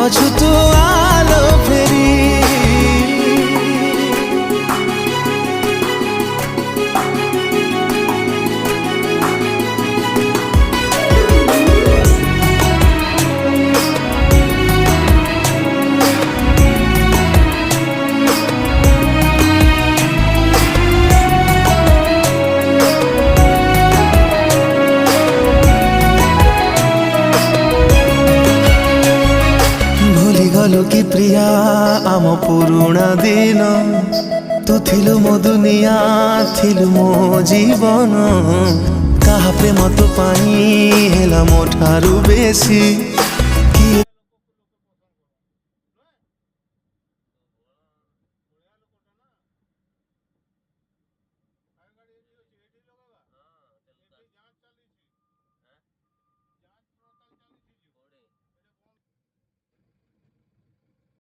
ଅଛୁତୁ ଆଲୋ ଫେରି गलु कि प्रिया आम पुरुणा दिन तू थिलु मो दुनिया थिलु मो जीवन कहा प्रेम तो पाई हेला मो ठारू बेसी